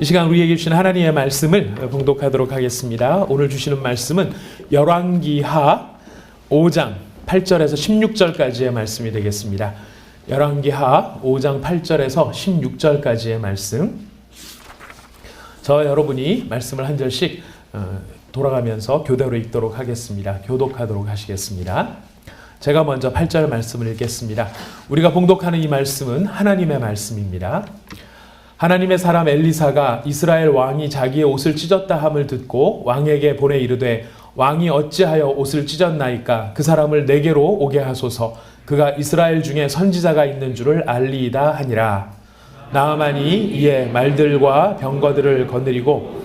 이 시간 우리에게 주신 하나님의 말씀을 봉독하도록 하겠습니다. 오늘 주시는 말씀은 열왕기하 5장 8절에서 16절까지의 말씀이 되겠습니다. 열왕기하 5장 8절에서 16절까지의 말씀. 저와 여러분이 말씀을 한 절씩 돌아가면서 교대로 읽도록 하겠습니다. 교독하도록 하시겠습니다. 제가 먼저 8절 말씀을 읽겠습니다. 우리가 봉독하는 이 말씀은 하나님의 말씀입니다. 하나님의 사람 엘리사가 이스라엘 왕이 자기의 옷을 찢었다 함을 듣고 왕에게 보내 이르되 왕이 어찌하여 옷을 찢었나이까 그 사람을 내게로 오게 하소서 그가 이스라엘 중에 선지자가 있는 줄을 알리이다 하니라. 나아만이 이에 말들과 병거들을 거느리고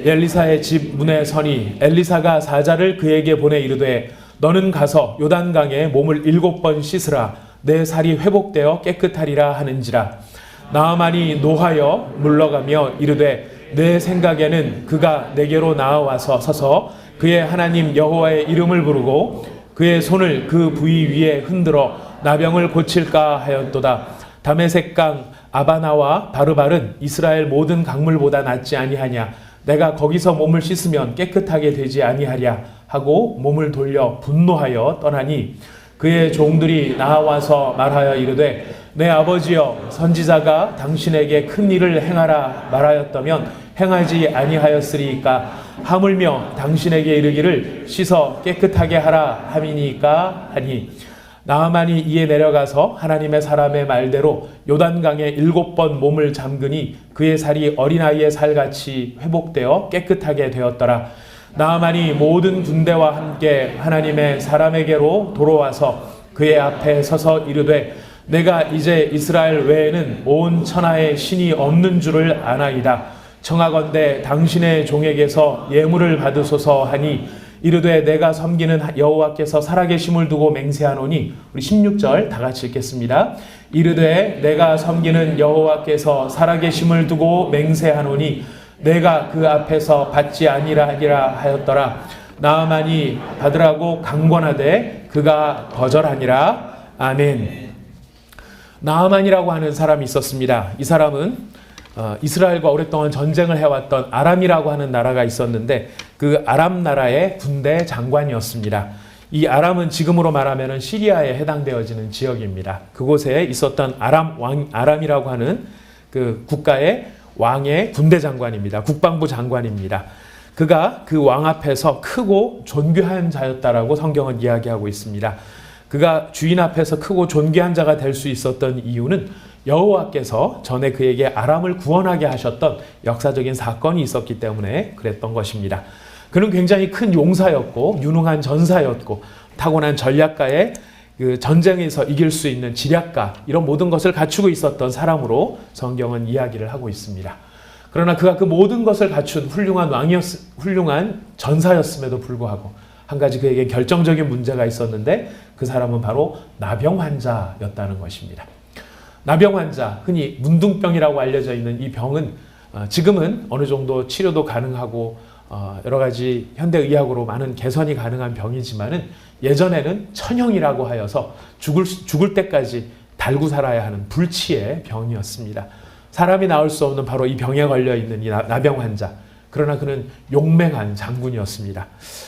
엘리사의 집 문에 서니 엘리사가 사자를 그에게 보내 이르되 너는 가서 요단강에 몸을 7번 씻으라 내 살이 회복되어 깨끗하리라 하는지라. 나아만이 노하여 물러가며 이르되 내 생각에는 그가 내게로 나아와서 서서 그의 하나님 여호와의 이름을 부르고 그의 손을 그 부위 위에 흔들어 나병을 고칠까 하였도다. 다메섹강 아바나와 바르발은 이스라엘 모든 강물보다 낫지 아니하냐. 내가 거기서 몸을 씻으면 깨끗하게 되지 아니하랴 하고 몸을 돌려 분노하여 떠나니 그의 종들이 나와서 말하여 이르되 내 아버지여 선지자가 당신에게 큰 일을 행하라 말하였다면 행하지 아니하였으리이까 하물며 당신에게 이르기를 씻어 깨끗하게 하라 함이니까 하니. 나아만이 이에 내려가서 하나님의 사람의 말대로 요단강에 7번 몸을 잠그니 그의 살이 어린아이의 살같이 회복되어 깨끗하게 되었더라. 나아만이 모든 군대와 함께 하나님의 사람에게로 돌아와서 그의 앞에 서서 이르되 내가 이제 이스라엘 외에는 온 천하에 신이 없는 줄을 아나이다. 청하건대 당신의 종에게서 예물을 받으소서 하니 이르되 내가 섬기는 여호와께서 살아계심을 두고 맹세하노니. 우리 16절 다 같이 읽겠습니다. 이르되 내가 섬기는 여호와께서 살아계심을 두고 맹세하노니 내가 그 앞에서 받지 아니하리라 하였더라. 나아만이 받으라고 강권하되 그가 거절하니라. 아멘. 나아만이라고 하는 사람이 있었습니다. 이 사람은 이스라엘과 오랫동안 전쟁을 해왔던 아람이라고 하는 나라가 있었는데 그 아람 나라의 군대 장관이었습니다. 이 아람은 지금으로 말하면 시리아에 해당되어지는 지역입니다. 그곳에 있었던 아람이라고 하는 그 국가의 왕의 군대 장관입니다. 국방부 장관입니다. 그가 그 왕 앞에서 크고 존귀한 자였다라고 성경은 이야기하고 있습니다. 그가 주인 앞에서 크고 존귀한 자가 될 수 있었던 이유는 여호와께서 전에 그에게 아람을 구원하게 하셨던 역사적인 사건이 있었기 때문에 그랬던 것입니다. 그는 굉장히 큰 용사였고 유능한 전사였고 타고난 전략가의 그 전쟁에서 이길 수 있는 지략가 이런 모든 것을 갖추고 있었던 사람으로 성경은 이야기를 하고 있습니다. 그러나 그가 그 모든 것을 갖춘 훌륭한 전사였음에도 불구하고 한 가지 그에게 결정적인 문제가 있었는데 그 사람은 바로 나병 환자였다는 것입니다. 나병 환자, 흔히 문둥병이라고 알려져 있는 이 병은 지금은 어느 정도 치료도 가능하고 여러 가지 현대의학으로 많은 개선이 가능한 병이지만은 예전에는 천형이라고 하여서 죽을 때까지 달고 살아야 하는 불치의 병이었습니다. 사람이 나을 수 없는 바로 이 병에 걸려 있는 이 나병 환자. 그러나 그는 용맹한 장군이었습니다.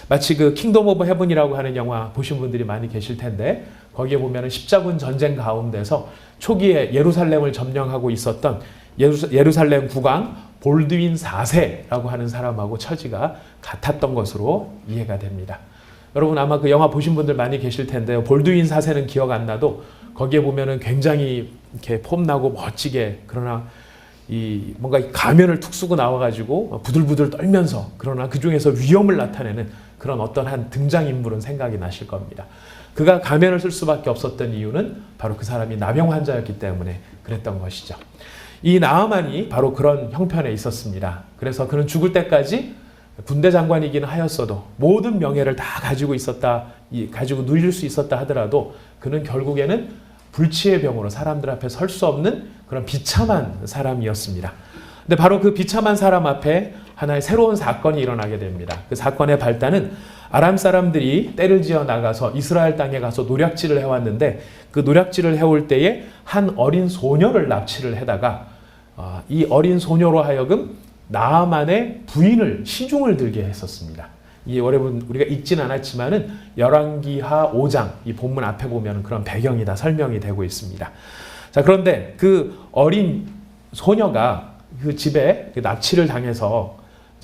마치 그 킹덤 오브 헤븐이라고 하는 영화 보신 분들이 많이 계실 텐데 거기에 보면 십자군 전쟁 가운데서 초기에 예루살렘을 점령하고 있었던 예루살렘 국왕 볼드윈 4세라고 하는 사람하고 처지가 같았던 것으로 이해가 됩니다. 여러분 아마 그 영화 보신 분들 많이 계실 텐데요. 볼드윈 4세는 기억 안 나도 거기에 보면은 굉장히 이렇게 폼나고 멋지게 그러나 뭔가 가면을 툭 쓰고 나와가지고 부들부들 떨면서 그러나 그 중에서 위험을 나타내는 그런 어떤 한 등장인물은 생각이 나실 겁니다. 그가 가면을 쓸 수밖에 없었던 이유는 바로 그 사람이 나병 환자였기 때문에 그랬던 것이죠. 이 나아만이 바로 그런 형편에 있었습니다. 그래서 그는 죽을 때까지 군대 장관이기는 하였어도 모든 명예를 다 가지고 누릴 수 있었다 하더라도 그는 결국에는 불치의 병으로 사람들 앞에 설 수 없는 그런 비참한 사람이었습니다. 근데 바로 그 비참한 사람 앞에 하나의 새로운 사건이 일어나게 됩니다. 그 사건의 발단은 아람 사람들이 떼를 지어 나가서 이스라엘 땅에 가서 노략질을 해왔는데 그 노략질을 해올 때에 한 어린 소녀를 납치를 해다가 이 어린 소녀로 하여금 나아만의 부인을 시중을 들게 했었습니다. 이 여러분 우리가 읽진 않았지만은 열왕기하 5장 이 본문 앞에 보면 그런 배경이 다 설명이 되고 있습니다. 자, 그런데 그 어린 소녀가 그 집에 납치를 당해서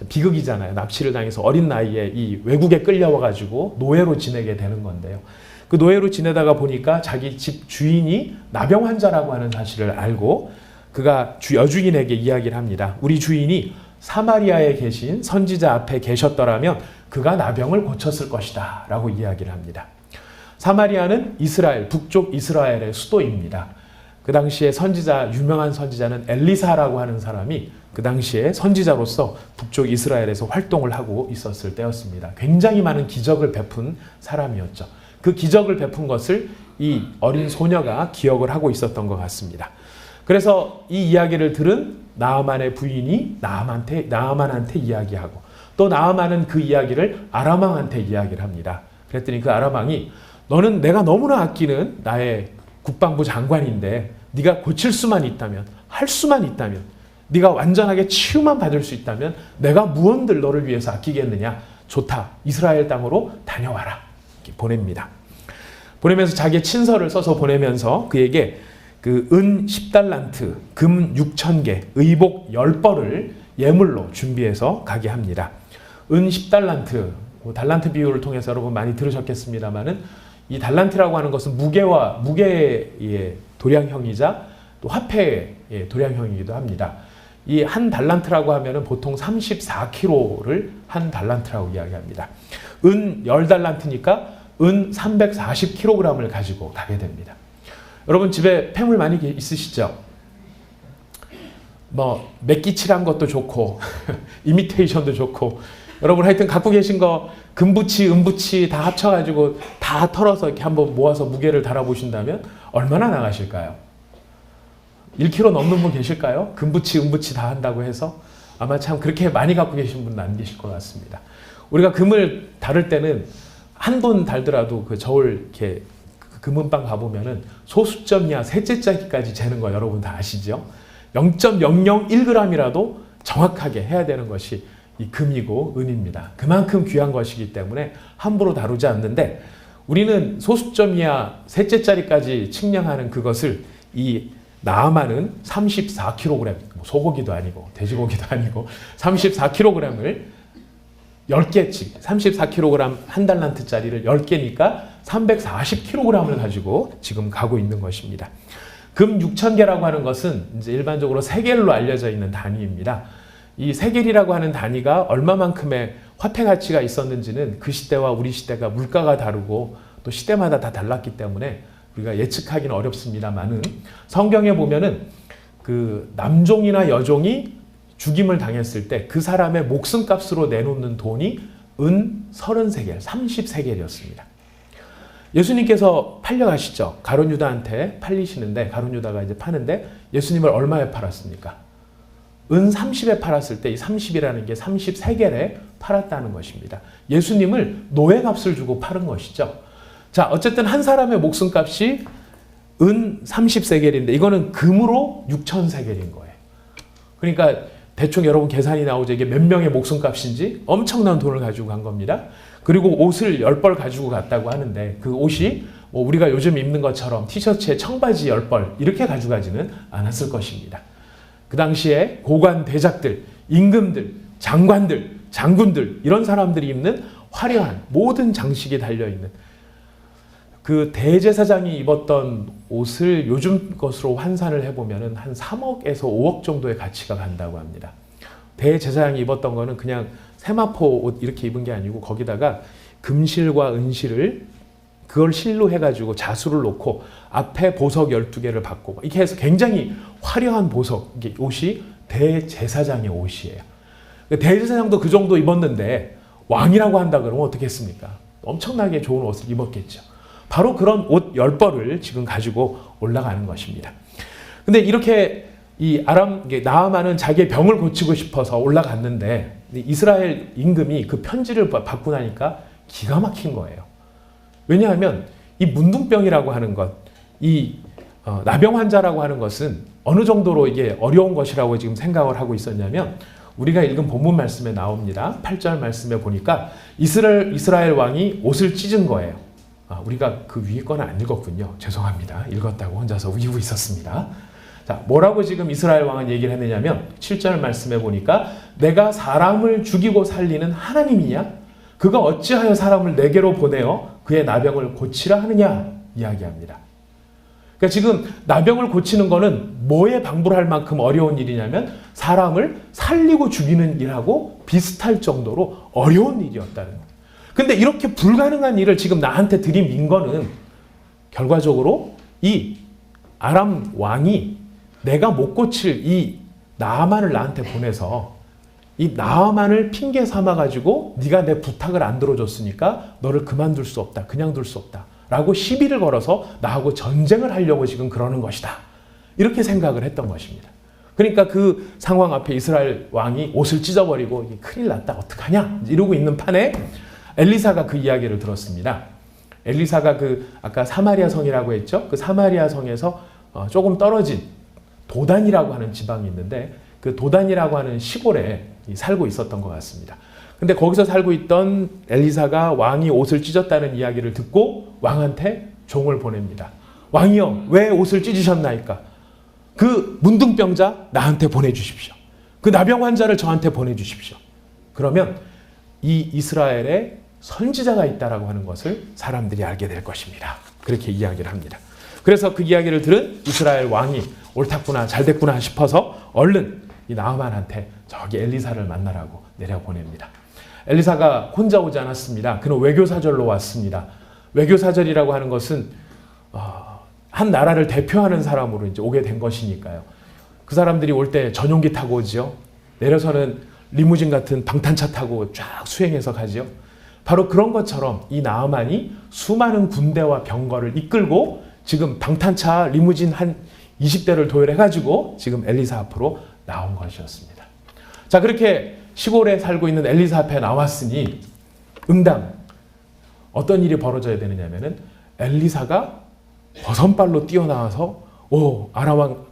비극이잖아요. 납치를 당해서 어린 나이에 이 외국에 끌려와 가지고 노예로 지내게 되는 건데요. 그 노예로 지내다가 보니까 자기 집 주인이 나병 환자라고 하는 사실을 알고 그가 여주인에게 이야기를 합니다. 우리 주인이 사마리아에 계신 선지자 앞에 계셨더라면 그가 나병을 고쳤을 것이다 라고 이야기를 합니다. 사마리아는 이스라엘, 북쪽 이스라엘의 수도입니다. 그 당시에 유명한 선지자는 엘리사라고 하는 사람이 그 당시에 선지자로서 북쪽 이스라엘에서 활동을 하고 있었을 때였습니다. 굉장히 많은 기적을 베푼 사람이었죠. 그 기적을 베푼 것을 이 어린 소녀가 기억을 하고 있었던 것 같습니다. 그래서 이 이야기를 들은 나아만의 부인이 나아만한테 이야기하고 또 나아만은 그 이야기를 아람 왕한테 이야기를 합니다. 그랬더니 그 아람 왕이 너는 내가 너무나 아끼는 나의 국방부 장관인데 네가 고칠 수만 있다면 할 수만 있다면 네가 완전하게 치유만 받을 수 있다면 내가 무언들 너를 위해서 아끼겠느냐. 좋다. 이스라엘 땅으로 다녀와라. 이렇게 보냅니다. 보내면서 자기의 친서를 써서 보내면서 그에게 그 은 10달란트, 금 6,000개, 의복 10벌을 예물로 준비해서 가게 합니다. 은 10달란트, 달란트 비유를 통해서 여러분 많이 들으셨겠습니다만은 이 달란트라고 하는 것은 무게의 도량형이자 또 화폐의 도량형이기도 합니다. 이 한 달란트라고 하면은 보통 34kg를 한 달란트라고 이야기합니다. 은 10달란트니까 은 340kg을 가지고 가게 됩니다. 여러분 집에 폐물 많이 있으시죠? 뭐 맥기칠한 것도 좋고 이미테이션도 좋고 여러분 하여튼 갖고 계신 거 금부치, 은부치 다 합쳐가지고 다 털어서 이렇게 한번 모아서 무게를 달아보신다면 얼마나 나가실까요? 1kg 넘는 분 계실까요? 금부치, 은부치 다 한다고 해서 아마 참 그렇게 많이 갖고 계신 분은 안 계실 것 같습니다. 우리가 금을 다룰 때는 한 돈 달더라도 그 저울 이렇게 금은방 가보면은 소수점 이하 셋째 짜기까지 재는 거 여러분 다 아시죠? 0.001g이라도 정확하게 해야 되는 것이 이 금이고 은입니다. 그만큼 귀한 것이기 때문에 함부로 다루지 않는데 우리는 소수점 이하 셋째 짜리까지 측량하는 그것을 이 나아만은 34kg, 소고기도 아니고 돼지고기도 아니고 34kg을 10개씩 34kg 한 달란트짜리를 10개니까 340kg을 가지고 지금 가고 있는 것입니다. 금 6,000개라고 하는 것은 이제 일반적으로 세겔로 알려져 있는 단위입니다. 이 세겔이라고 하는 단위가 얼마만큼의 화폐 가치가 있었는지는 그 시대와 우리 시대가 물가가 다르고 또 시대마다 다 달랐기 때문에 우리가 예측하기는 어렵습니다만은 성경에 보면은 그 남종이나 여종이 죽임을 당했을 때 그 사람의 목숨값으로 내놓는 돈이 은 30세겔, 30세겔이었습니다. 예수님께서 팔려가시죠. 가룟 유다한테 팔리시는데 가룟 유다가 이제 파는데 예수님을 얼마에 팔았습니까? 은 30에 팔았을 때 이 30이라는 게 30세겔에 팔았다는 것입니다. 예수님을 노예값을 주고 팔은 것이죠. 자, 어쨌든 한 사람의 목숨값이 은 30세겔인데 이거는 금으로 6,000세겔인 거예요. 그러니까 대충 여러분 계산이 나오죠. 이게 몇 명의 목숨값인지 엄청난 돈을 가지고 간 겁니다. 그리고 옷을 10벌 가지고 갔다고 하는데 그 옷이 뭐 우리가 요즘 입는 것처럼 티셔츠에 청바지 10벌 이렇게 가져가지는 않았을 것입니다. 그 당시에 고관 대작들, 임금들, 장관들, 장군들 이런 사람들이 입는 화려한 모든 장식이 달려있는 그 대제사장이 입었던 옷을 요즘 것으로 환산을 해보면 한 3억에서 5억 정도의 가치가 간다고 합니다. 대제사장이 입었던 거는 그냥 세마포 옷 이렇게 입은 게 아니고 거기다가 금실과 은실을 그걸 실로 해가지고 자수를 놓고 앞에 보석 12개를 받고 이렇게 해서 굉장히 화려한 보석 옷이 대제사장의 옷이에요. 대제사장도 그 정도 입었는데 왕이라고 한다 그러면 어떻게 했습니까? 엄청나게 좋은 옷을 입었겠죠. 바로 그런 옷 10벌을 지금 가지고 올라가는 것입니다. 근데 이렇게 이 나아만은 자기의 병을 고치고 싶어서 올라갔는데 이스라엘 임금이 그 편지를 받고 나니까 기가 막힌 거예요. 왜냐하면 이 문둥병이라고 하는 것, 이 나병 환자라고 하는 것은 어느 정도로 이게 어려운 것이라고 지금 생각을 하고 있었냐면 우리가 읽은 본문 말씀에 나옵니다. 8절 말씀에 보니까 이스라엘 왕이 옷을 찢은 거예요. 우리가 그 위에 거는 안 읽었군요. 죄송합니다. 읽었다고 혼자서 우기고 있었습니다. 자, 뭐라고 지금 이스라엘 왕은 얘기를 했느냐면 7절 말씀에 보니까 내가 사람을 죽이고 살리는 하나님이냐? 그가 어찌하여 사람을 내게로 보내어 그의 나병을 고치라 하느냐? 이야기합니다. 그러니까 지금 나병을 고치는 거는 뭐에 방불할 만큼 어려운 일이냐면 사람을 살리고 죽이는 일하고 비슷할 정도로 어려운 일이었다는 거예요. 근데 이렇게 불가능한 일을 지금 나한테 들이민 거는 결과적으로 이 아람 왕이 내가 못 고칠 이 나아만을 나한테 보내서 이 나아만을 핑계 삼아가지고 네가 내 부탁을 안 들어줬으니까 너를 그만둘 수 없다. 그냥 둘 수 없다. 라고 시비를 걸어서 나하고 전쟁을 하려고 지금 그러는 것이다. 이렇게 생각을 했던 것입니다. 그러니까 그 상황 앞에 이스라엘 왕이 옷을 찢어버리고 큰일 났다. 어떡하냐? 이러고 있는 판에 엘리사가 그 이야기를 들었습니다. 엘리사가 아까 사마리아 성이라고 했죠. 그 사마리아 성에서 조금 떨어진 도단이라고 하는 지방이 있는데 그 도단이라고 하는 시골에 살고 있었던 것 같습니다. 근데 거기서 살고 있던 엘리사가 왕이 옷을 찢었다는 이야기를 듣고 왕한테 종을 보냅니다. 왕이여, 왜 옷을 찢으셨나이까? 그 문둥병자 나한테 보내주십시오. 그 나병 환자를 저한테 보내주십시오. 그러면 이 이스라엘에 선지자가 있다라고 하는 것을 사람들이 알게 될 것입니다. 그렇게 이야기를 합니다. 그래서 그 이야기를 들은 이스라엘 왕이 옳았구나, 잘됐구나 싶어서 얼른 이 나아만한테 저기 엘리사를 만나라고 내려보냅니다. 엘리사가 혼자 오지 않았습니다. 그는 외교사절로 왔습니다. 외교사절이라고 하는 것은 한 나라를 대표하는 사람으로 이제 오게 된 것이니까요. 그 사람들이 올 때 전용기 타고 오지요. 내려서는 리무진 같은 방탄차 타고 쫙 수행해서 가지요. 바로 그런 것처럼 이 나아만이 수많은 군대와 병거를 이끌고 지금 방탄차 리무진 한 20대를 도열해가지고 지금 엘리사 앞으로 나온 것이었습니다. 자, 그렇게 시골에 살고 있는 엘리사 앞에 나왔으니 응당 어떤 일이 벌어져야 되느냐면은 엘리사가 버선발로 뛰어나와서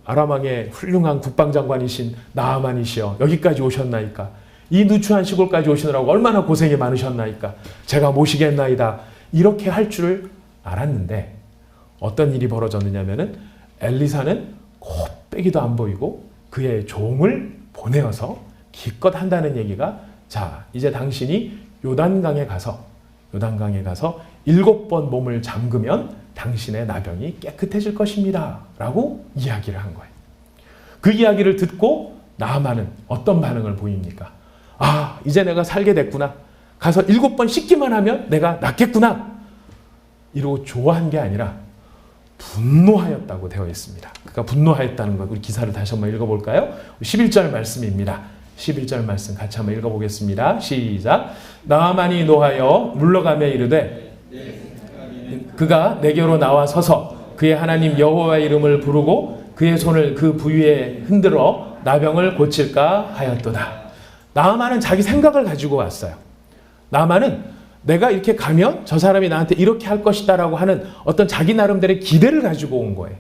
아람왕의 훌륭한 국방장관이신 나아만이시여 여기까지 오셨나이까? 이 누추한 시골까지 오시느라고 얼마나 고생이 많으셨나이까? 제가 모시겠나이다. 이렇게 할 줄을 알았는데 어떤 일이 벌어졌느냐면은 엘리사는 코빼기도 안 보이고 그의 종을 보내어서 기껏 한다는 얘기가 자, 이제 당신이 요단강에 가서 7번 몸을 잠그면 당신의 나병이 깨끗해질 것입니다. 라고 이야기를 한 거예요. 그 이야기를 듣고 나아만은 어떤 반응을 보입니까? 이제 내가 살게 됐구나. 가서 7번 씻기만 하면 내가 낫겠구나. 이러고 좋아한 게 아니라 분노하였다고 되어 있습니다. 그러니까 분노하였다는 것, 우리 기사를 다시 한번 읽어볼까요? 11절 말씀입니다. 11절 말씀 같이 한번 읽어보겠습니다. 시작. 나아만이 노하여 물러가며 이르되 그가 내게로 나와 서서 그의 하나님 여호와의 이름을 부르고 그의 손을 그 부위에 흔들어 나병을 고칠까 하였도다. 나아만은 자기 생각을 가지고 왔어요. 나아만은 내가 이렇게 가면 저 사람이 나한테 이렇게 할 것이다 라고 하는 어떤 자기 나름대로의 기대를 가지고 온 거예요.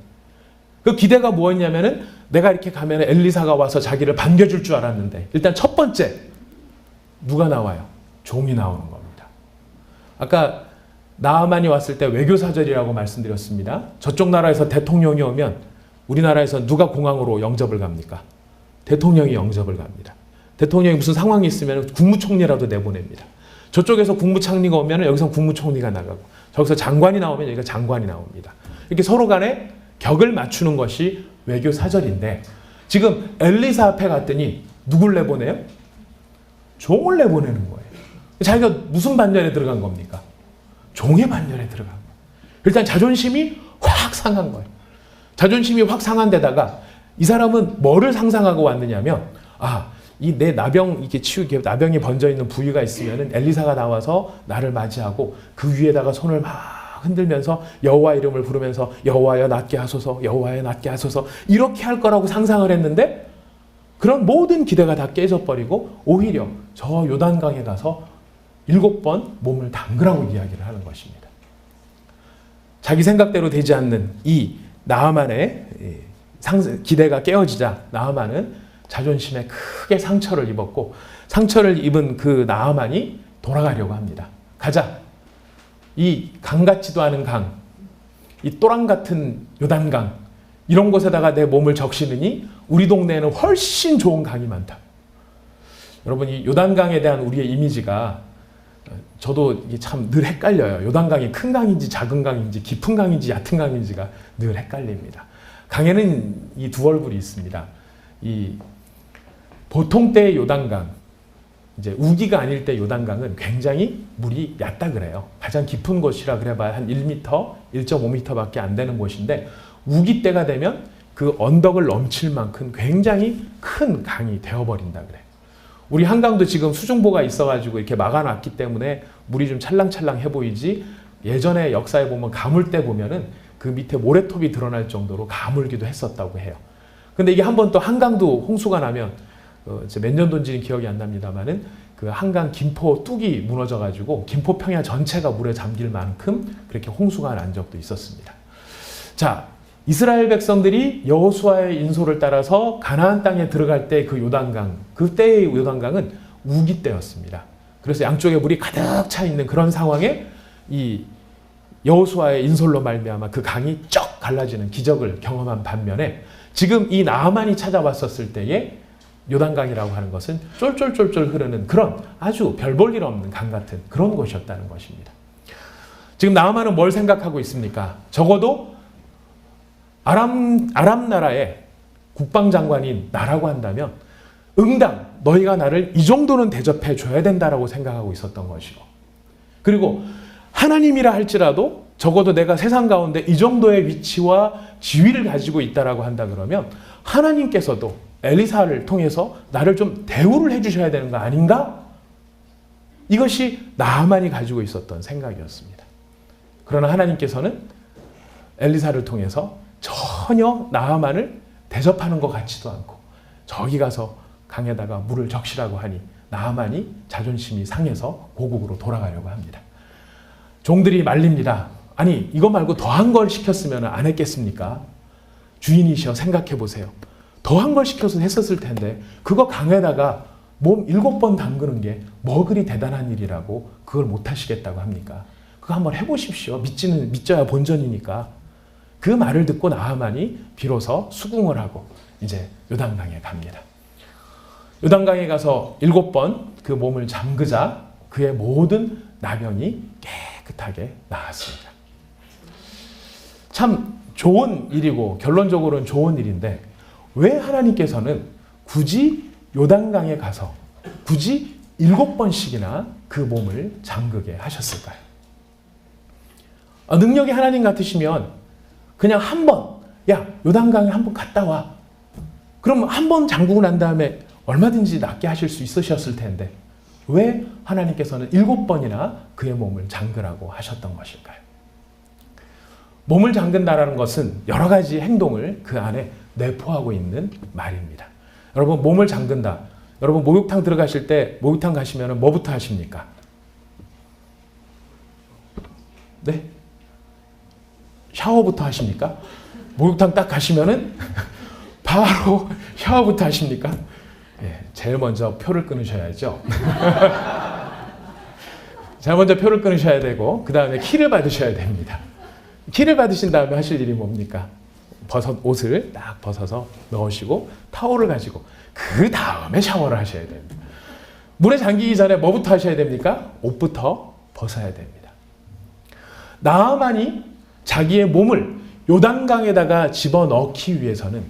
그 기대가 뭐였냐면은 내가 이렇게 가면 엘리사가 와서 자기를 반겨줄 줄 알았는데 일단 첫 번째 누가 나와요? 종이 나오는 겁니다. 아까 나아만이 왔을 때 외교사절이라고 말씀드렸습니다. 저쪽 나라에서 대통령이 오면 우리나라에서 누가 공항으로 영접을 갑니까? 대통령이 영접을 갑니다. 대통령이 무슨 상황이 있으면 국무총리라도 내보냅니다. 저쪽에서 국무총리가 오면 여기서 국무총리가 나가고 저기서 장관이 나오면 여기가 장관이 나옵니다. 이렇게 서로 간에 격을 맞추는 것이 외교사절인데 지금 엘리사 앞에 갔더니 누굴 내보내요? 종을 내보내는 거예요. 자기가 무슨 반열에 들어간 겁니까? 종의 반열에 들어간 거예요. 일단 자존심이 확 상한 거예요. 자존심이 확 상한 데다가 이 사람은 뭐를 상상하고 왔느냐면 이 내 나병 이렇게 치우게 나병이 번져 있는 부위가 있으면은 엘리사가 나와서 나를 맞이하고 그 위에다가 손을 막 흔들면서 여호와 이름을 부르면서 여호와여 낫게 하소서, 여호와여 낫게 하소서 이렇게 할 거라고 상상을 했는데 그런 모든 기대가 다 깨져버리고 오히려 저 요단강에 가서 7번 몸을 담그라고 이야기를 하는 것입니다. 자기 생각대로 되지 않는 이 나아만의 기대가 깨어지자 나아만은 자존심에 크게 상처를 입었고, 상처를 입은 그 나아만이 돌아가려고 합니다. 가자. 이 강 같지도 않은 강, 이 또랑 같은 요단강, 이런 곳에다가 내 몸을 적시느니 우리 동네에는 훨씬 좋은 강이 많다. 여러분, 이 요단강에 대한 우리의 이미지가, 저도 이게 참 늘 헷갈려요. 요단강이 큰 강인지 작은 강인지 깊은 강인지 얕은 강인지가 늘 헷갈립니다. 강에는 이 두 얼굴이 있습니다. 이 보통 때의 요단강, 이제 우기가 아닐 때 요단강은 굉장히 물이 얕다 그래요. 가장 깊은 곳이라 그래봐야 한 1m, 1.5m밖에 안 되는 곳인데, 우기 때가 되면 그 언덕을 넘칠 만큼 굉장히 큰 강이 되어버린다 그래요. 우리 한강도 지금 수중보가 있어가지고 이렇게 막아놨기 때문에 물이 좀 찰랑찰랑해 보이지, 예전에 역사에 보면 가물 때 보면은 그 밑에 모래톱이 드러날 정도로 가물기도 했었다고 해요. 근데 이게 한번 또 한강도 홍수가 나면, 몇 년도인지는 기억이 안 납니다만은 그 한강 김포 뚝이 무너져가지고 김포 평야 전체가 물에 잠길 만큼 그렇게 홍수가 난 적도 있었습니다. 자, 이스라엘 백성들이 여호수아의 인솔을 따라서 가나안 땅에 들어갈 때 그 요단강, 그때의 요단강은 우기 때였습니다. 그래서 양쪽에 물이 가득 차 있는 그런 상황에 이 여호수아의 인솔로 말미암아 그 강이 쩍 갈라지는 기적을 경험한 반면에, 지금 이 나아만이 찾아왔었을 때에 요단강이라고 하는 것은 쫄쫄쫄쫄 흐르는 그런 아주 별 볼 일 없는 강 같은 그런 곳이었다는 것입니다. 지금 나아만은 뭘 생각하고 있습니까? 적어도 아람 나라의 국방장관인 나라고 한다면 응당 너희가 나를 이 정도는 대접해 줘야 된다라고 생각하고 있었던 것이고, 그리고 하나님이라 할지라도 적어도 내가 세상 가운데 이 정도의 위치와 지위를 가지고 있다라고 한다 그러면 하나님께서도 엘리사를 통해서 나를 좀 대우를 해주셔야 되는 거 아닌가? 이것이 나아만이 가지고 있었던 생각이었습니다. 그러나 하나님께서는 엘리사를 통해서 전혀 나아만을 대접하는 것 같지도 않고, 저기 가서 강에다가 물을 적시라고 하니 나아만이 자존심이 상해서 고국으로 돌아가려고 합니다. 종들이 말립니다. 아니, 이거 말고 더한 걸 시켰으면 안 했겠습니까? 주인이시여 생각해 보세요. 더한 걸 시켜서 했었을 텐데 그거 강에다가 몸 7번 담그는 게 뭐 그리 대단한 일이라고 그걸 못 하시겠다고 합니까? 그거 한번 해보십시오. 믿져야 본전이니까. 그 말을 듣고 나아만이 비로소 수긍을 하고 이제 요단강에 갑니다. 요단강에 가서 7번 그 몸을 잠그자 그의 모든 나병이 깨끗하게 나았습니다. 참 좋은 일이고 결론적으로는 좋은 일인데, 왜 하나님께서는 굳이 요단강에 가서 굳이 7번씩이나 그 몸을 잠그게 하셨을까요? 능력이 하나님 같으시면 그냥 한 번, 야, 요단강에 한번 갔다 와. 그럼 한 번 잠그고 난 다음에 얼마든지 낫게 하실 수 있으셨을 텐데, 왜 하나님께서는 7번이나 그의 몸을 잠그라고 하셨던 것일까요? 몸을 잠근다라는 것은 여러 가지 행동을 그 안에 내포하고 있는 말입니다. 여러분, 몸을 잠근다. 여러분, 목욕탕 들어가실 때 목욕탕 가시면 뭐부터 하십니까? 네? 샤워부터 하십니까? 목욕탕 딱 가시면은 바로 샤워부터 하십니까? 예, 제일 먼저 표를 끊으셔야죠. 제일 먼저 표를 끊으셔야 되고, 그 다음에 키를 받으셔야 됩니다. 키를 받으신 다음에 하실 일이 뭡니까? 옷을 딱 벗어서 넣으시고 타올을 가지고 그 다음에 샤워를 하셔야 됩니다. 물에 잠기기 전에 뭐부터 하셔야 됩니까? 옷부터 벗어야 됩니다. 나아만이 자기의 몸을 요단강에다가 집어넣기 위해서는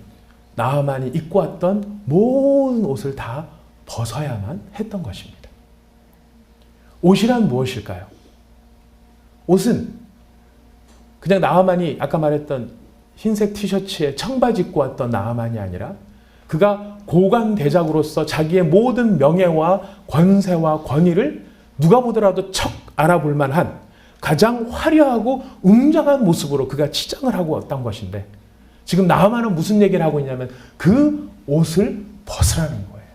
나아만이 입고 왔던 모든 옷을 다 벗어야만 했던 것입니다. 옷이란 무엇일까요? 옷은 그냥 나아만이 아까 말했던 흰색 티셔츠에 청바지 입고 왔던 나아만이 아니라, 그가 고관 대작으로서 자기의 모든 명예와 권세와 권위를 누가 보더라도 척 알아볼 만한 가장 화려하고 웅장한 모습으로 그가 치장을 하고 왔던 것인데, 지금 나아만은 무슨 얘기를 하고 있냐면 그 옷을 벗으라는 거예요.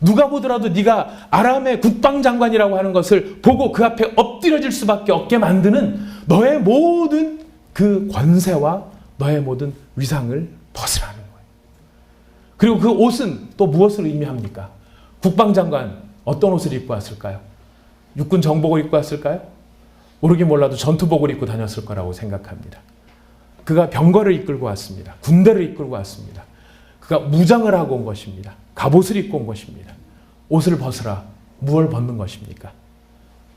누가 보더라도 네가 아람의 국방장관이라고 하는 것을 보고 그 앞에 엎드려질 수밖에 없게 만드는 너의 모든 그 권세와 너의 모든 위상을 벗으라는 거예요. 그리고 그 옷은 또 무엇을 의미합니까? 국방장관 어떤 옷을 입고 왔을까요? 육군 정복을 입고 왔을까요? 모르긴 몰라도 전투복을 입고 다녔을 거라고 생각합니다. 그가 병거를 이끌고 왔습니다. 군대를 이끌고 왔습니다. 그가 무장을 하고 온 것입니다. 갑옷을 입고 온 것입니다. 옷을 벗으라. 무엇을 벗는 것입니까?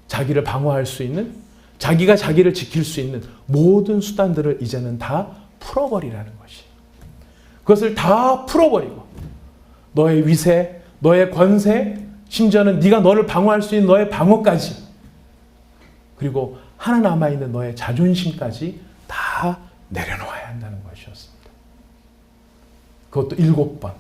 자기를 방어할 수 있는, 자기가 자기를 지킬 수 있는 모든 수단들을 이제는 다 풀어버리라는 것이. 그것을 다 풀어버리고 너의 위세, 너의 권세, 심지어는 네가 너를 방어할 수 있는 너의 방어까지, 그리고 하나 남아있는 너의 자존심까지 다 내려놓아야 한다는 것이었습니다. 그것도 7번.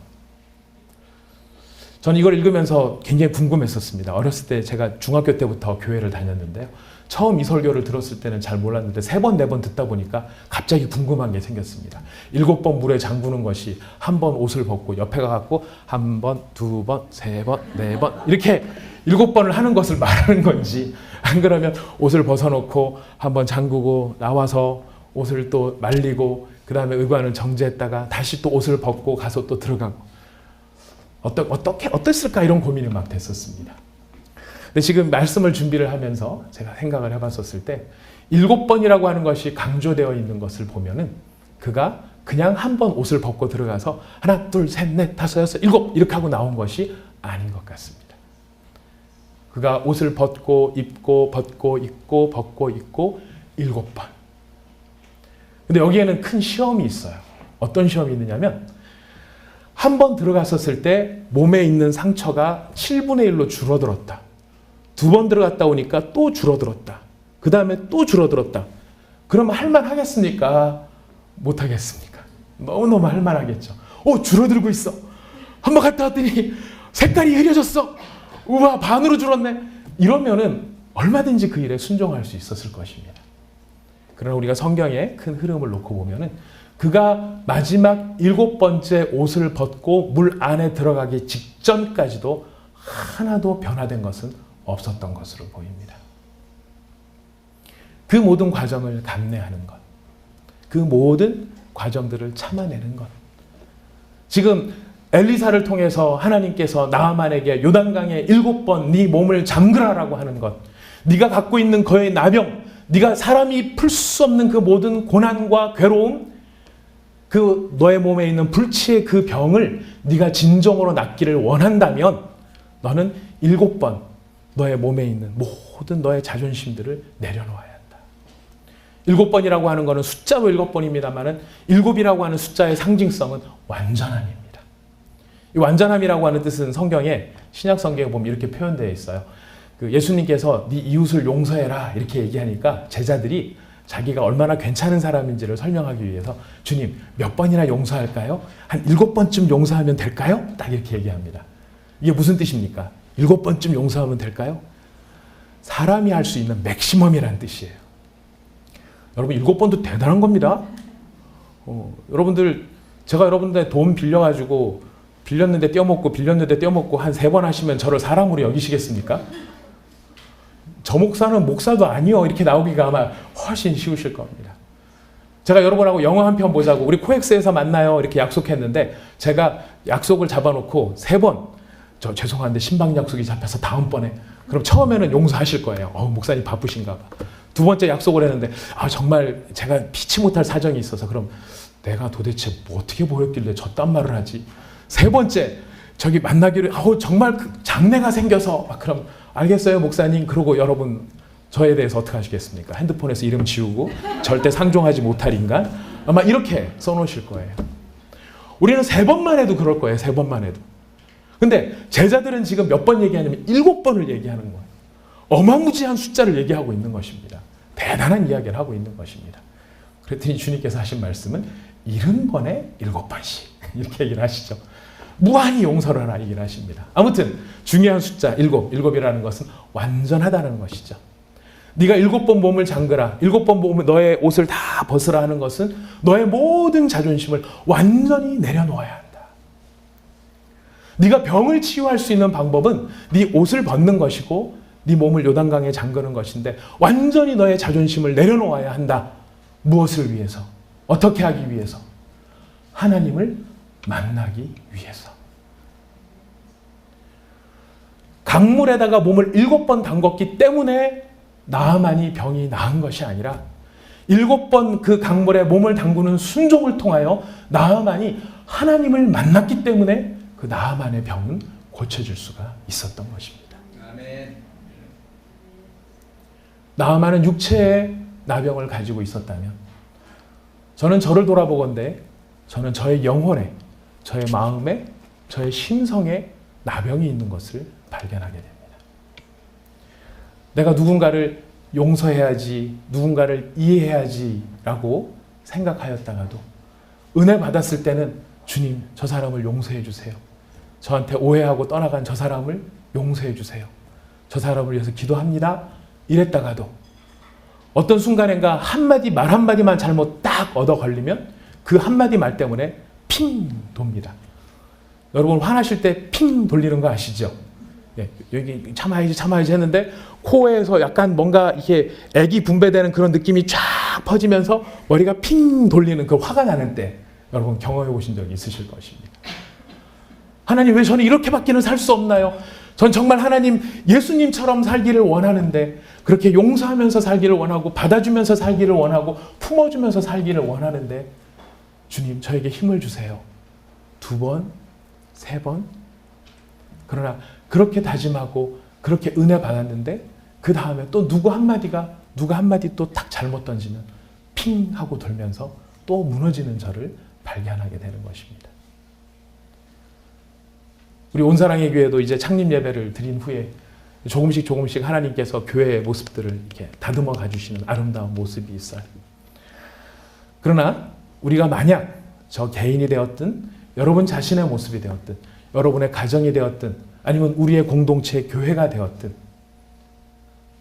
저는 이걸 읽으면서 굉장히 궁금했었습니다. 어렸을 때 제가 중학교 때부터 교회를 다녔는데요. 처음 이 설교를 들었을 때는 잘 몰랐는데 3번, 4번 듣다 보니까 갑자기 궁금한 게 생겼습니다. 7번 물에 잠그는 것이 한 번 옷을 벗고 옆에 가갖고 1번, 2번, 3번, 4번 이렇게 7번을 하는 것을 말하는 건지, 안 그러면 옷을 벗어놓고 한번 잠그고 나와서 옷을 또 말리고 그 다음에 의관을 정지했다가 다시 또 옷을 벗고 가서 또 들어가고 어땠을까 이런 고민이 막 됐었습니다. 근데 지금 말씀을 준비를 하면서 제가 생각을 해봤었을 때 7번이라고 하는 것이 강조되어 있는 것을 보면은 그가 그냥 한 번 옷을 벗고 들어가서 하나, 둘, 셋, 넷, 다섯, 여섯, 일곱 이렇게 하고 나온 것이 아닌 것 같습니다. 그가 옷을 벗고 입고 벗고 입고 벗고 입고 7번. 근데 여기에는 큰 시험이 있어요. 어떤 시험이 있느냐면 한 번 들어갔었을 때 몸에 있는 상처가 7분의 1로 줄어들었다. 2번 들어갔다 오니까 또 줄어들었다. 그 다음에 또 줄어들었다. 그러면 할만하겠습니까? 못하겠습니까? 너무너무 할만하겠죠. 줄어들고 있어. 한번 갔다 왔더니 색깔이 흐려졌어. 우와, 반으로 줄었네. 이러면은 얼마든지 그 일에 순종할 수 있었을 것입니다. 그러나 우리가 성경의 큰 흐름을 놓고 보면은 그가 마지막 7번째 옷을 벗고 물 안에 들어가기 직전까지도 하나도 변화된 것은 없었던 것으로 보입니다. 그 모든 과정을 감내하는 것, 그 모든 과정들을 참아내는 것. 지금 엘리사를 통해서 하나님께서 나아만에게 요단강에 7번 네 몸을 잠그라라고 하는 것, 네가 갖고 있는 그의 나병, 네가 사람이 풀 수 없는 그 모든 고난과 괴로움, 그 너의 몸에 있는 불치의 그 병을 네가 진정으로 낫기를 원한다면 너는 7번 너의 몸에 있는 모든 너의 자존심들을 내려놓아야 한다. 7번이라고 하는 것은 숫자로 7번입니다만은 7이라고 하는 숫자의 상징성은 완전함입니다. 이 완전함이라고 하는 뜻은 성경에, 신약 성경에 보면 이렇게 표현되어 있어요. 그 예수님께서 네 이웃을 용서해라 이렇게 얘기하니까 제자들이 자기가 얼마나 괜찮은 사람인지를 설명하기 위해서 주님 몇 번이나 용서할까요? 한 7번쯤 용서하면 될까요? 딱 이렇게 얘기합니다. 이게 무슨 뜻입니까? 7번쯤 용서하면 될까요? 사람이 할 수 있는 맥시멈이라는 뜻이에요. 여러분 7번도 대단한 겁니다. 여러분들, 제가 여러분들의 돈 빌려가지고 빌렸는데 떼어먹고 빌렸는데 떼어먹고 한 3번 하시면 저를 사람으로 여기시겠습니까? 저 목사는 목사도 아니요 이렇게 나오기가 아마 훨씬 쉬우실 겁니다. 제가 여러분하고 영화 한 편 보자고 우리 코엑스에서 만나요 이렇게 약속했는데 제가 약속을 잡아놓고 3번 저 죄송한데 신방 약속이 잡혀서 다음번에, 그럼 처음에는 용서하실 거예요. 목사님 바쁘신가 봐. 2번째 약속을 했는데 정말 제가 피치 못할 사정이 있어서 그럼 내가 도대체 뭐 어떻게 보였길래 저딴 말을 하지. 3번째 저기 만나기로 정말 장래가 생겨서 그럼 알겠어요 목사님. 그러고 여러분 저에 대해서 어떻게 하시겠습니까? 핸드폰에서 이름 지우고 절대 상종하지 못할 인간 아마 이렇게 써놓으실 거예요. 우리는 3번만 해도 그럴 거예요. 3번만 해도. 근데 제자들은 지금 몇 번 얘기하냐면 7번을 얘기하는 거예요. 어마무지한 숫자를 얘기하고 있는 것입니다. 대단한 이야기를 하고 있는 것입니다. 그랬더니 주님께서 하신 말씀은 70번에 7번씩 이렇게 얘기를 하시죠. 무한히 용서를 하라 얘기를 하십니다. 아무튼 중요한 숫자 7, 7이라는 것은 완전하다는 것이죠. 네가 7번 몸을 잠그라, 7번 몸을 너의 옷을 다 벗으라 하는 것은 너의 모든 자존심을 완전히 내려놓아야 한다. 네가 병을 치유할 수 있는 방법은 네 옷을 벗는 것이고 네 몸을 요단강에 잠그는 것인데 완전히 너의 자존심을 내려놓아야 한다. 무엇을 위해서? 어떻게 하기 위해서? 하나님을 만나기 위해서. 강물에다가 몸을 7번 담궜기 때문에 나아만이 병이 나은 것이 아니라 7번 그 강물에 몸을 담그는 순종을 통하여 나아만이 하나님을 만났기 때문에 그 나아만의 병은 고쳐질 수가 있었던 것입니다. 아멘. 나아만은 육체의 나병을 가지고 있었다면 저는 저를 돌아보건대 저는 저의 영혼에, 저의 마음에, 저의 심성에 나병이 있는 것을 발견하게 됩니다. 내가 누군가를 용서해야지, 누군가를 이해해야지 라고 생각하였다가도 은혜 받았을 때는 주님, 저 사람을 용서해 주세요. 저한테 오해하고 떠나간 저 사람을 용서해 주세요. 저 사람을 위해서 기도합니다. 이랬다가도 어떤 순간인가 한마디 말 한마디만 잘못 딱 얻어 걸리면 그 한마디 말 때문에 핑 돕니다. 여러분 화나실 때 핑 돌리는 거 아시죠? 예, 여기 참아야지 했는데 코에서 약간 뭔가 이렇게 액이 분배되는 그런 느낌이 쫙 퍼지면서 머리가 핑 돌리는 그 화가 나는 때 여러분 경험해 보신 적이 있으실 것입니다. 하나님 왜 저는 이렇게밖에는 살 수 없나요? 전 정말 하나님 예수님처럼 살기를 원하는데 그렇게 용서하면서 살기를 원하고 받아주면서 살기를 원하고 품어주면서 살기를 원하는데 주님 저에게 힘을 주세요. 2번, 3번. 그러나 그렇게 다짐하고 그렇게 은혜 받았는데 그 다음에 또 누가 한마디 또 딱 잘못 던지면 핑 하고 돌면서 또 무너지는 저를 발견하게 되는 것입니다. 우리 온사랑의 교회도 이제 창립 예배를 드린 후에 조금씩 하나님께서 교회의 모습들을 이렇게 다듬어 가주시는 아름다운 모습이 있어요. 그러나 우리가 만약 저 개인이 되었든 여러분 자신의 모습이 되었든 여러분의 가정이 되었든 아니면 우리의 공동체 교회가 되었든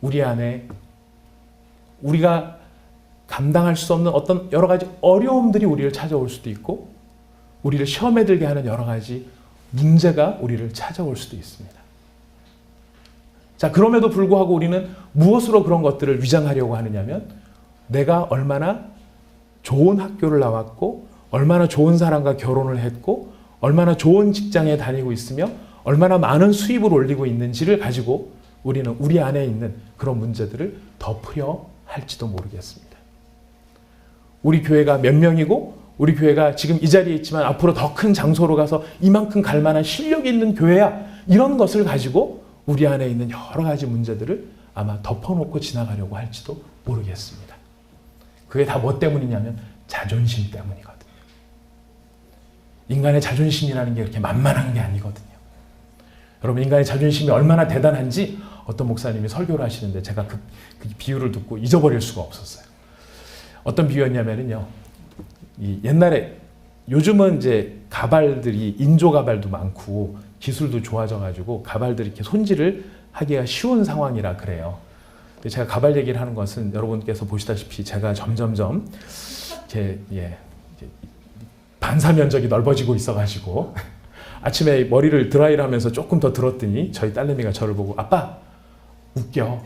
우리 안에 우리가 감당할 수 없는 어떤 여러 가지 어려움들이 우리를 찾아올 수도 있고 우리를 시험에 들게 하는 여러 가지 문제가 우리를 찾아올 수도 있습니다. 자, 그럼에도 불구하고 우리는 무엇으로 그런 것들을 위장하려고 하느냐면 내가 얼마나 좋은 학교를 나왔고 얼마나 좋은 사람과 결혼을 했고 얼마나 좋은 직장에 다니고 있으며 얼마나 많은 수입을 올리고 있는지를 가지고 우리는 우리 안에 있는 그런 문제들을 덮으려 할지도 모르겠습니다. 우리 교회가 몇 명이고 우리 교회가 지금 이 자리에 있지만 앞으로 더 큰 장소로 가서 이만큼 갈 만한 실력이 있는 교회야. 이런 것을 가지고 우리 안에 있는 여러 가지 문제들을 아마 덮어놓고 지나가려고 할지도 모르겠습니다. 그게 다 뭐 때문이냐면 자존심 때문이거든요. 인간의 자존심이라는 게 그렇게 만만한 게 아니거든요. 여러분 인간의 자존심이 얼마나 대단한지 어떤 목사님이 설교를 하시는데 제가 그 비유를 듣고 잊어버릴 수가 없었어요. 어떤 비유였냐면요. 옛날에 요즘은 이제 가발들이 인조 가발도 많고 기술도 좋아져가지고 가발들이 이렇게 손질을 하기가 쉬운 상황이라 그래요. 근데 제가 가발 얘기를 하는 것은 여러분께서 보시다시피 제가 점점점 이렇게 반사 면적이 넓어지고 있어가지고 아침에 머리를 드라이를 하면서 조금 더 들었더니 저희 딸내미가 저를 보고 아빠 웃겨.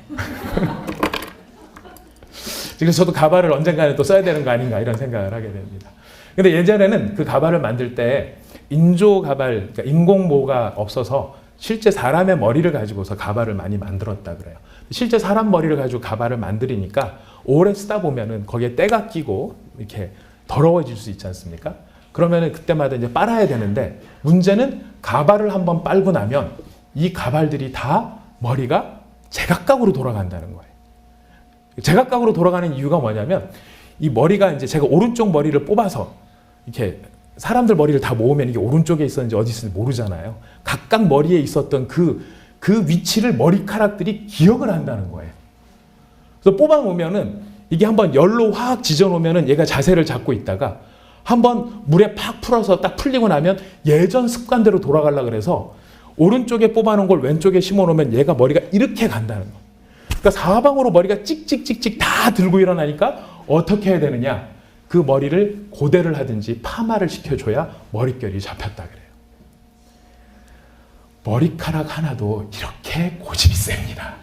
그래서 저도 가발을 언젠가는 또 써야 되는 거 아닌가 이런 생각을 하게 됩니다. 근데 예전에는 그 가발을 만들 때 인조 가발, 그러니까 인공모가 없어서 실제 사람의 머리를 가지고서 가발을 많이 만들었다 그래요. 실제 사람 머리를 가지고 가발을 만들으니까 오래 쓰다 보면은 거기에 때가 끼고 이렇게 더러워질 수 있지 않습니까? 그러면은 그때마다 이제 빨아야 되는데 문제는 가발을 한번 빨고 나면 이 가발들이 다 머리가 제각각으로 돌아간다는 거예요. 제각각으로 돌아가는 이유가 뭐냐면 이 머리가 이제 제가 오른쪽 머리를 뽑아서 이렇게 사람들 머리를 다 모으면 이게 오른쪽에 있었는지 어디 있었는지 모르잖아요. 각각 머리에 있었던 그 위치를 머리카락들이 기억을 한다는 거예요. 그래서 뽑아 놓으면은 이게 한번 열로 확 지져 놓으면은 얘가 자세를 잡고 있다가 한번 물에 팍 풀어서 딱 풀리고 나면 예전 습관대로 돌아가려고 그래서 오른쪽에 뽑아 놓은 걸 왼쪽에 심어 놓으면 얘가 머리가 이렇게 간다는 거예요. 그러니까 사방으로 머리가 찍찍찍찍 다 들고 일어나니까 어떻게 해야 되느냐? 그 머리를 고데를 하든지 파마를 시켜줘야 머릿결이 잡혔다 그래요. 머리카락 하나도 이렇게 고집이 셉니다.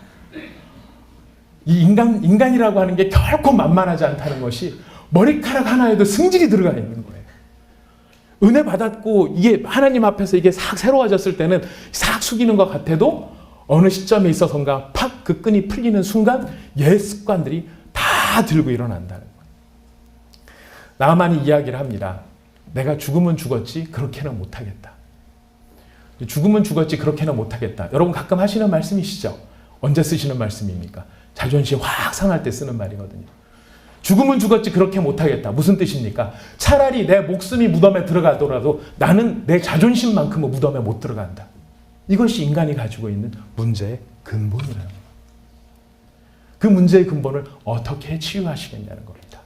이 인간이라고 하는 게 결코 만만하지 않다는 것이 머리카락 하나에도 승질이 들어가 있는 거예요. 은혜 받았고 이게 하나님 앞에서 이게 싹 새로워졌을 때는 싹 숙이는 것 같아도 어느 시점에 있어서인가 팍 그 끈이 풀리는 순간 옛 습관들이 다 들고 일어난다는 거예요. 나만이 이야기를 합니다. 내가 죽으면 죽었지 그렇게는 못하겠다. 죽으면 죽었지 그렇게는 못하겠다. 여러분 가끔 하시는 말씀이시죠? 언제 쓰시는 말씀입니까? 자존심 확 상할 때 쓰는 말이거든요. 죽으면 죽었지 그렇게 못하겠다. 무슨 뜻입니까? 차라리 내 목숨이 무덤에 들어가더라도 나는 내 자존심만큼은 무덤에 못 들어간다. 이것이 인간이 가지고 있는 문제의 근본이라는 거예요. 그 문제의 근본을 어떻게 치유하시겠냐는 겁니다.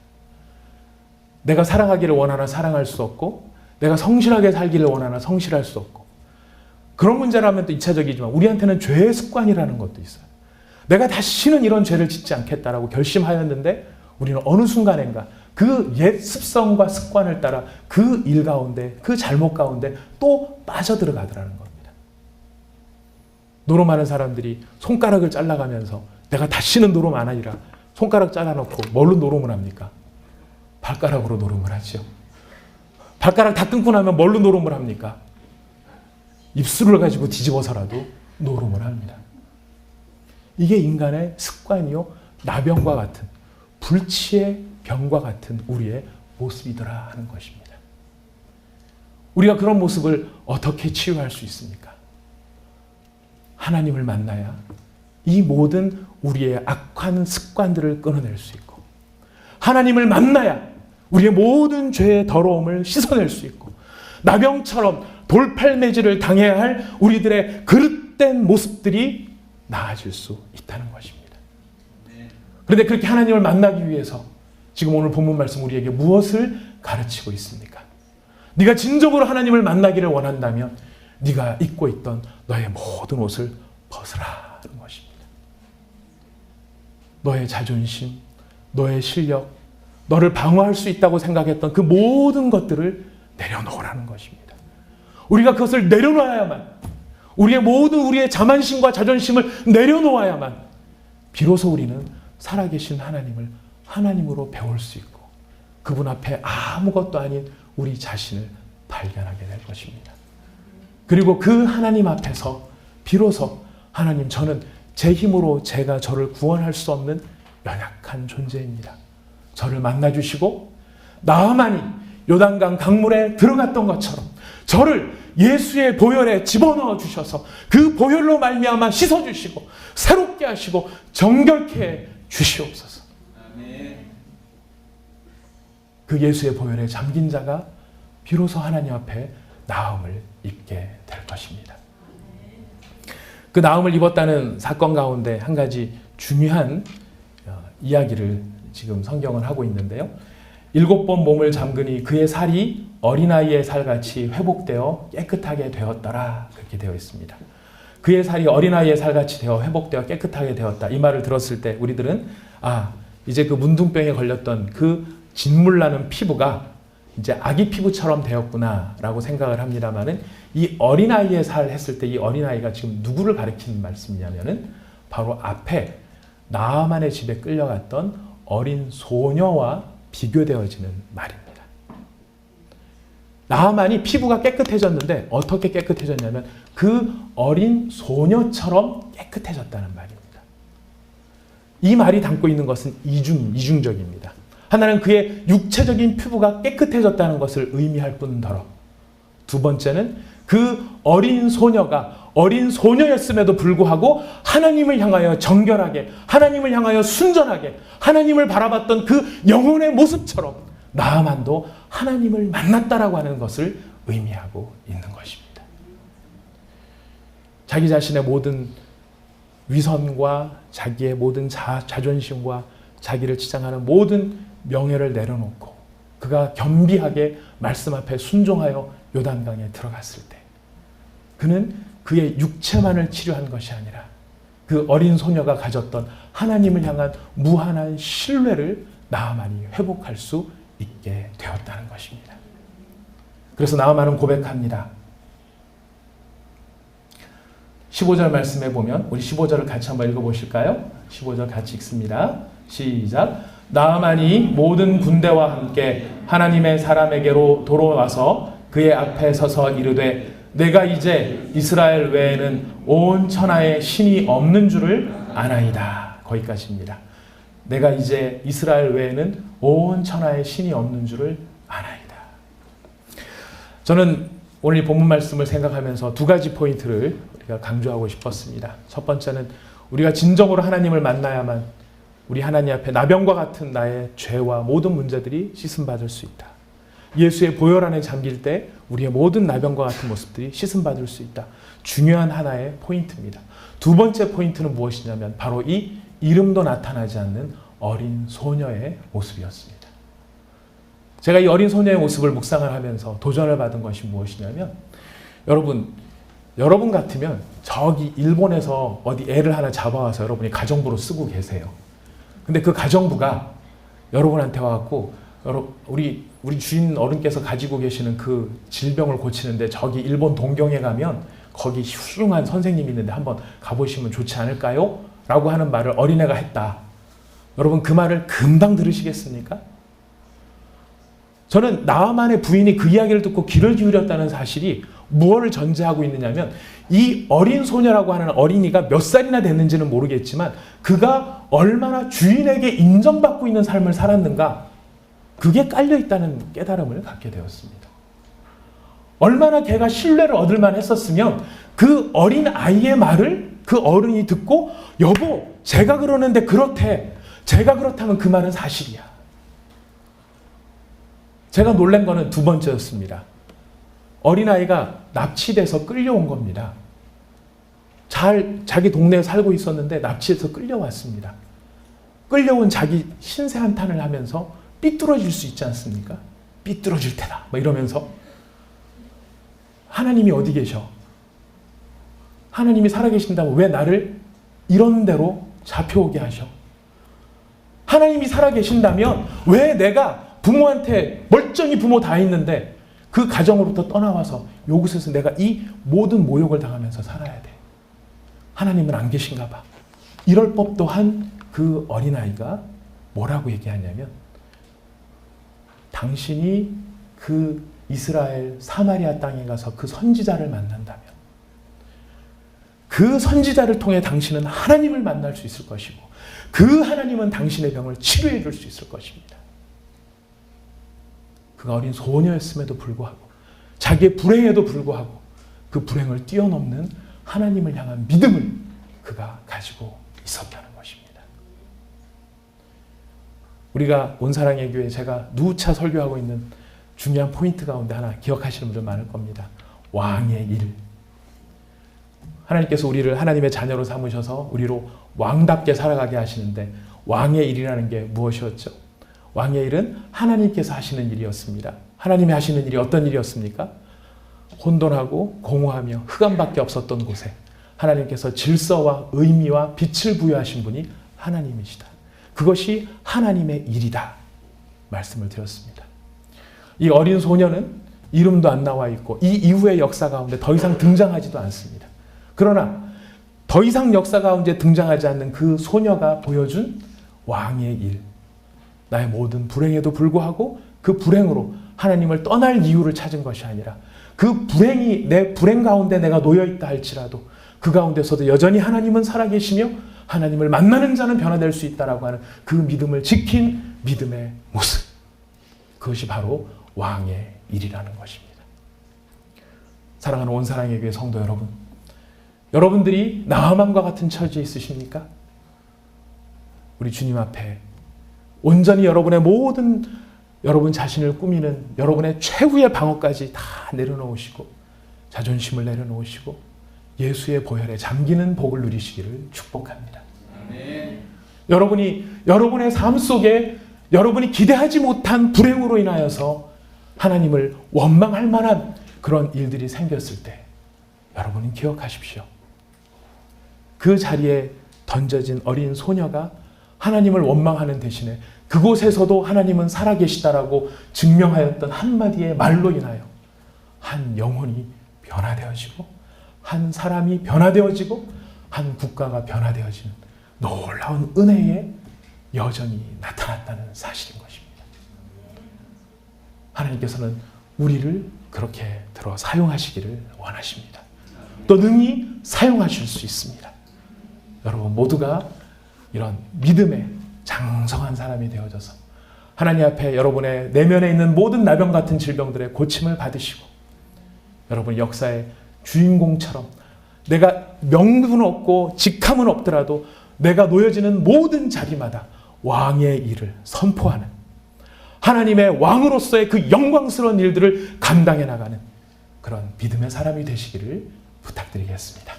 내가 사랑하기를 원하나 사랑할 수 없고 내가 성실하게 살기를 원하나 성실할 수 없고 그런 문제라면 또 2차적이지만 우리한테는 죄의 습관이라는 것도 있어요. 내가 다시는 이런 죄를 짓지 않겠다라고 결심하였는데 우리는 어느 순간인가 그 옛 습성과 습관을 따라 그 일 가운데 그 잘못 가운데 또 빠져들어가더라는 겁니다. 노름하는 사람들이 손가락을 잘라가면서 내가 다시는 노름 안 하리라 손가락 잘라놓고 뭘로 노름을 합니까? 발가락으로 노름을 하죠. 발가락 다 끊고 나면 뭘로 노름을 합니까? 입술을 가지고 뒤집어서라도 노름을 합니다. 이게 인간의 습관이요 나병과 같은 불치의 병과 같은 우리의 모습이더라 하는 것입니다. 우리가 그런 모습을 어떻게 치유할 수 있습니까? 하나님을 만나야 이 모든 우리의 악한 습관들을 끊어낼 수 있고 하나님을 만나야 우리의 모든 죄의 더러움을 씻어낼 수 있고 나병처럼 돌팔매질을 당해야 할 우리들의 그릇된 모습들이 나아질 수 있다는 것입니다. 그런데 그렇게 하나님을 만나기 위해서 지금 오늘 본문 말씀 우리에게 무엇을 가르치고 있습니까? 네가 진정으로 하나님을 만나기를 원한다면 네가 입고 있던 너의 모든 옷을 벗으라 하는 것입니다. 너의 자존심, 너의 실력, 너를 방어할 수 있다고 생각했던 그 모든 것들을 내려놓으라는 것입니다. 우리가 그것을 내려놔야만 우리의 자만심과 자존심을 내려놓아야만 비로소 우리는 살아계신 하나님을 하나님으로 배울 수 있고 그분 앞에 아무것도 아닌 우리 자신을 발견하게 될 것입니다. 그리고 그 하나님 앞에서 비로소 하나님 저는 제 힘으로 제가 저를 구원할 수 없는 연약한 존재입니다. 저를 만나주시고 나아만이 요단강 강물에 들어갔던 것처럼 저를 예수의 보혈에 집어넣어 주셔서 그 보혈로 말미암아 씻어주시고 새롭게 하시고 정결케 해 주시옵소서. 그 예수의 보혈에 잠긴 자가 비로소 하나님 앞에 나음을 입게 될 것입니다. 그 나음을 입었다는 사건 가운데 한 가지 중요한 이야기를 지금 성경은 하고 있는데요. 7번 몸을 잠그니 그의 살이 어린아이의 살같이 회복되어 깨끗하게 되었더라 그렇게 되어 있습니다. 그의 살이 어린아이의 살같이 되어 회복되어 깨끗하게 되었다. 이 말을 들었을 때 우리들은 이제 그 문둥병에 걸렸던 그 진물나는 피부가 이제 아기 피부처럼 되었구나 라고 생각을 합니다만은 이 어린아이의 살 했을 때 이 어린아이가 지금 누구를 가리키는 말씀이냐면은 바로 앞에 나아만의 집에 끌려갔던 어린 소녀와 비교되어지는 말입니다. 나아만이 피부가 깨끗해졌는데 어떻게 깨끗해졌냐면 그 어린 소녀처럼 깨끗해졌다는 말입니다. 이 말이 담고 있는 것은 이중적입니다. 하나는 그의 육체적인 피부가 깨끗해졌다는 것을 의미할 뿐더러 두 번째는 그 어린 소녀가 어린 소녀였음에도 불구하고 하나님을 향하여 정결하게 하나님을 향하여 순전하게 하나님을 바라봤던 그 영혼의 모습처럼 나아만도 하나님을 만났다라고 하는 것을 의미하고 있는 것입니다. 자기 자신의 모든 위선과 자기의 모든 자존심과 자기를 치장하는 모든 명예를 내려놓고 그가 겸비하게 말씀 앞에 순종하여 요단강에 들어갔을 때 그는 그의 육체만을 치료한 것이 아니라 그 어린 소녀가 가졌던 하나님을 향한 무한한 신뢰를 나아만이 회복할 수 있게 되었다는 것입니다. 그래서 나아만은 고백합니다. 15절 말씀에 보면 우리 15절을 같이 한번 읽어보실까요? 15절 같이 읽습니다. 시작. 나아만이 모든 군대와 함께 하나님의 사람에게로 돌아와서 그의 앞에 서서 이르되 내가 이제 이스라엘 외에는 온 천하에 신이 없는 줄을 아나이다. 거기까지입니다. 내가 이제 이스라엘 외에는 온 천하에 신이 없는 줄을 아나이다. 저는 오늘 이 본문 말씀을 생각하면서 두 가지 포인트를 우리가 강조하고 싶었습니다. 첫 번째는 우리가 진정으로 하나님을 만나야만 우리 하나님 앞에 나병과 같은 나의 죄와 모든 문제들이 씻음받을 수 있다. 예수의 보혈 안에 잠길 때 우리의 모든 나병과 같은 모습들이 씻음받을 수 있다. 중요한 하나의 포인트입니다. 두 번째 포인트는 무엇이냐면 바로 이 이름도 나타나지 않는 어린 소녀의 모습이었습니다. 제가 이 어린 소녀의 모습을 묵상을 하면서 도전을 받은 것이 무엇이냐면 여러분 같으면 저기 일본에서 어디 애를 하나 잡아와서 여러분이 가정부로 쓰고 계세요. 근데 그 가정부가 여러분한테 와갖고 우리 주인 어른께서 가지고 계시는 그 질병을 고치는데 저기 일본 동경에 가면 거기 훌륭한 선생님이 있는데 한번 가보시면 좋지 않을까요? 라고 하는 말을 어린애가 했다. 여러분 그 말을 금방 들으시겠습니까? 저는 나만의 부인이 그 이야기를 듣고 귀를 기울였다는 사실이 무엇을 전제하고 있느냐면 이 어린 소녀라고 하는 어린이가 몇 살이나 됐는지는 모르겠지만 그가 얼마나 주인에게 인정받고 있는 삶을 살았는가 그게 깔려있다는 깨달음을 갖게 되었습니다. 얼마나 걔가 신뢰를 얻을 만했었으면 그 어린 아이의 말을 그 어른이 듣고 여보 제가 그러는데 그렇대. 제가 그렇다면 그 말은 사실이야. 제가 놀란 거는 두 번째였습니다. 어린아이가 납치돼서 끌려온 겁니다. 자기 동네에 살고 있었는데 납치해서 끌려왔습니다. 끌려온 자기 신세 한탄을 하면서 삐뚤어질 수 있지 않습니까? 삐뚤어질 테다. 이러면서 하나님이 어디 계셔? 하나님이 살아계신다면 왜 나를 이런 데로 잡혀오게 하셔? 하나님이 살아계신다면 왜 내가 부모한테 멀쩡히 부모 다 있는데 그 가정으로부터 떠나와서 이곳에서 내가 이 모든 모욕을 당하면서 살아야 돼. 하나님은 안 계신가 봐. 이럴 법도 한 그 어린아이가 뭐라고 얘기하냐면 당신이 그 이스라엘 사마리아 땅에 가서 그 선지자를 만난다면 그 선지자를 통해 당신은 하나님을 만날 수 있을 것이고 그 하나님은 당신의 병을 치료해 줄 수 있을 것입니다. 그가 어린 소녀였음에도 불구하고 자기의 불행에도 불구하고 그 불행을 뛰어넘는 하나님을 향한 믿음을 그가 가지고 있었다는 것입니다. 우리가 온사랑의 교회 제가 누차 설교하고 있는 중요한 포인트 가운데 하나 기억하시는 분들 많을 겁니다. 왕의 일. 하나님께서 우리를 하나님의 자녀로 삼으셔서 우리로 왕답게 살아가게 하시는데 왕의 일이라는 게 무엇이었죠? 왕의 일은 하나님께서 하시는 일이었습니다. 하나님이 하시는 일이 어떤 일이었습니까? 혼돈하고 공허하며 흑암밖에 없었던 곳에 하나님께서 질서와 의미와 빛을 부여하신 분이 하나님이시다. 그것이 하나님의 일이다. 말씀을 드렸습니다. 이 어린 소녀는 이름도 안 나와 있고 이 이후의 역사 가운데 더 이상 등장하지도 않습니다. 그러나 더 이상 역사 가운데 등장하지 않는 그 소녀가 보여준 왕의 일. 나의 모든 불행에도 불구하고 그 불행으로 하나님을 떠날 이유를 찾은 것이 아니라 그 불행이 내 불행 가운데 내가 놓여있다 할지라도 그 가운데서도 여전히 하나님은 살아계시며 하나님을 만나는 자는 변화될 수 있다라고 하는 그 믿음을 지킨 믿음의 모습. 그것이 바로 왕의 일이라는 것입니다. 사랑하는 온사랑의 교회 성도 여러분, 여러분들이 나아만과 같은 처지에 있으십니까? 우리 주님 앞에 온전히 여러분의 모든 여러분 자신을 꾸미는 여러분의 최후의 방어까지 다 내려놓으시고 자존심을 내려놓으시고 예수의 보혈에 잠기는 복을 누리시기를 축복합니다. 아멘. 여러분이 여러분의 삶 속에 여러분이 기대하지 못한 불행으로 인하여서 하나님을 원망할 만한 그런 일들이 생겼을 때 여러분은 기억하십시오. 그 자리에 던져진 어린 소녀가 하나님을 원망하는 대신에 그곳에서도 하나님은 살아계시다라고 증명하였던 한마디의 말로 인하여 한 영혼이 변화되어지고 한 사람이 변화되어지고 한 국가가 변화되어지는 놀라운 은혜에 여전히 나타났다는 사실인 것입니다. 하나님께서는 우리를 그렇게 들어 사용하시기를 원하십니다. 또 능히 사용하실 수 있습니다. 여러분 모두가 이런 믿음의 장성한 사람이 되어져서 하나님 앞에 여러분의 내면에 있는 모든 나병 같은 질병들의 고침을 받으시고 여러분 역사의 주인공처럼 내가 명분은 없고 직함은 없더라도 내가 놓여지는 모든 자리마다 왕의 일을 선포하는 하나님의 왕으로서의 그 영광스러운 일들을 감당해 나가는 그런 믿음의 사람이 되시기를 부탁드리겠습니다.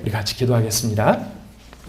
우리 같이 기도하겠습니다.